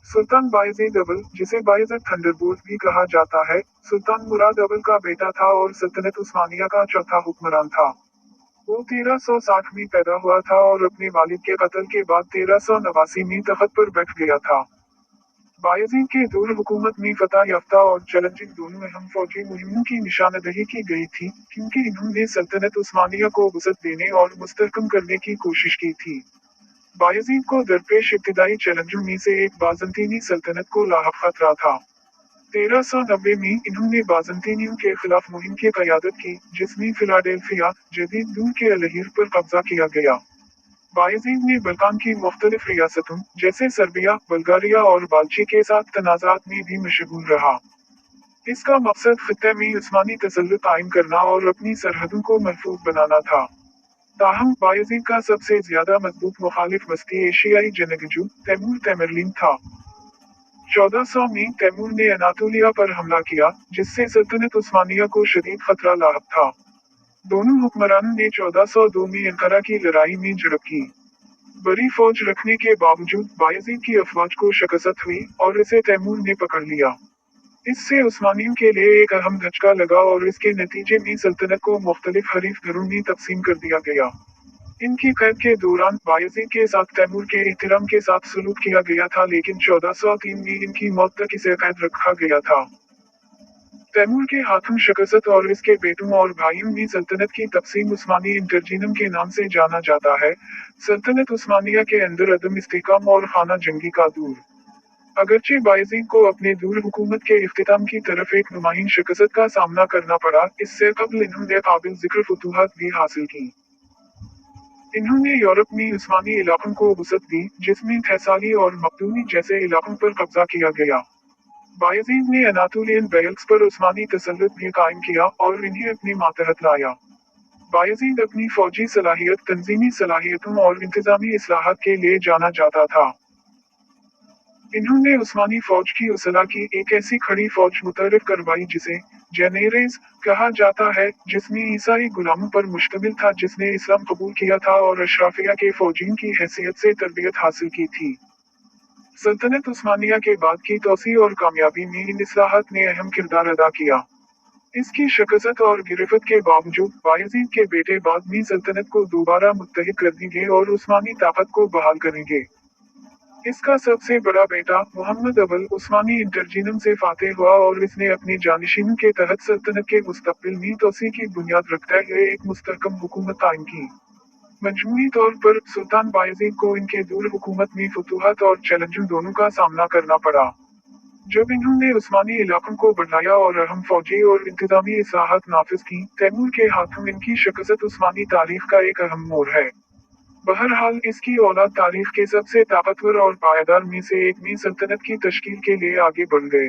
सुल्तान बायज़ीद अव्वल, जिसे बायज़ीद थंडरबोल्ट भी कहा जाता है, सुल्तान मुराद अव्वल का बेटा था और सल्तनत उस्मानिया का चौथा हुक्मरान था। वो 1360 में पैदा हुआ था और अपने वालिद के कत्ल के बाद 1389 में तख्त पर बैठ गया था। बायज़ीद के दौर हुकूमत में फतह याफ्ता और चैलेंजिंग दोनों अहम फौजी मुहिम्मों की निशानदही की गई थी, क्योंकि इन्होंने सल्तनत उस्मानिया को वसअत देने और मुस्तहकम करने की कोशिश की थी। बायज़ीद को दरपेश इब्तिदाई चैलेंजों में से एक बाज़ंतीनी सल्तनत को लाहक खतरा था। 1390 में इन्होंने बाज़ंतीनियों के खिलाफ मुहिम की क़यादत की, जिसमें फिलाडेल्फिया, जदीद दूर के अलहीर पर कब्जा किया गया। बायज़ीद ने बल्कान की मुख्तलिफ रियासतों, जैसे सर्बिया, बल्गारिया और बाल्ची के साथ तनाज़ात में भी मशगूल रहा। इसका मकसद खित्ते में उस्मानी तसल्लुत कायम करना और अपनी सरहदों को महफूज बनाना था। ताहम बायज़ीद का सबसे ज्यादा मजबूत मुखालिफ वस्ती एशियाई जंगजू तैमूर तैमरलिन था। 1400 में तैमूर ने अनातोलिया पर हमला किया, जिससे सल्तनत उस्मानिया को शदीद खतरा लाहक था। दोनों हुक्मरानों ने 1402 में अंकारा की लड़ाई में झड़प की। बड़ी फौज रखने के बावजूद बायज़ीद की अफवाज को शिकस्त हुई और इसे तैमूर ने पकड़ लिया। इससे उस्मानियों के लिए एक अहम धचका लगा और इसके नतीजे में सल्तनत को मुख्तलिफ हरीफ घरों में तकसीम कर दिया गया। इनकी कैद के दौरान बायज़ीद के साथ तैमूर के एहतराम के साथ सलूक किया गया था, लेकिन 1403 में इनकी मौत तक इसे कैद रखा गया था। तैमूर के हाथों शिकस्त और इसके बेटों और भाइयों में सल्तनत की तकसीम उस्मानी इंटरजीनम के नाम से जाना जाता है। सल्तनत उस्मानिया के अंदर अदम इस्तेकाम और खाना जंगी का दूर। अगरचे बायज़ीद को अपने दूर हुकूमत के इख्तिताम की तरफ एक नुमाइन शिकस्त का सामना करना पड़ा, इससे कबल इन्होंने काबिल जिक्र फतूहात भी हासिल की। इन्होंने यूरोप में उस्मानी इलाकों को वसअत दी, जिसमें थैसाली और मकदूनी जैसे इलाकों पर कब्जा किया गया। बायज़ीद ने अनातोलियन बेल्ट्स पर उस्मानी तसल्लुत भी कायम किया और इन्हें अपने मातहत लाया। बायज़ीद अपनी फौजी सलाहियत, तंजीमी सलाहियतों और इंतजामी इस्लाहात के लिए जाना जाता था। इन्होंने उस्मानी फौज की उसला की एक ऐसी खड़ी फौज मुतर्रिफ करवाई जिसे जेनेरेज कहा जाता है, जिसमें ईसाई गुलामों पर मुश्तमिल था जिसने इस्लाम कबूल किया था और अशराफिया के फौजियों की हैसियत से तरबियत हासिल की थी। सल्तनत उस्मानिया के बाद की तोसी और कामयाबी में इन इस्लाहात ने अहम किरदार अदा किया। इसकी शिकस्त और गिरफ्त के बावजूद बायज़ीद के बेटे बाद में सल्तनत को दोबारा मुत्तहिद करेंगे और उस्मानी ताकत को बहाल करेंगे। इसका सबसे बड़ा बेटा मुहम्मद अव्वल उस्मानी इंटरजीनम से फातेह हुआ और इसने अपने जानशीनों के तहत सल्तनत के मुस्तकबिल में तोसी की बुनियाद रखते हुए एक मुस्तहकम हुकूमत कायम की। मजमूई तौर पर सुल्तान बायज़ीद को इनके दूर हुकूमत में फतूहात और चैलेंजों दोनों का सामना करना पड़ा। जब इन्होंने उस्मानी इलाकों को बढ़ाया और अहम फौजी और इंतजामी इस्लाहात नाफिज की, तैमूर के हाथों इनकी शिकस्त उस्मानी तारीख का एक अहम मोड़ है। बहरहाल इसकी औलाद तारीख के सबसे ताकतवर और पायदार में से एक में सल्तनत की तश्कील के लिए आगे बढ़ गए।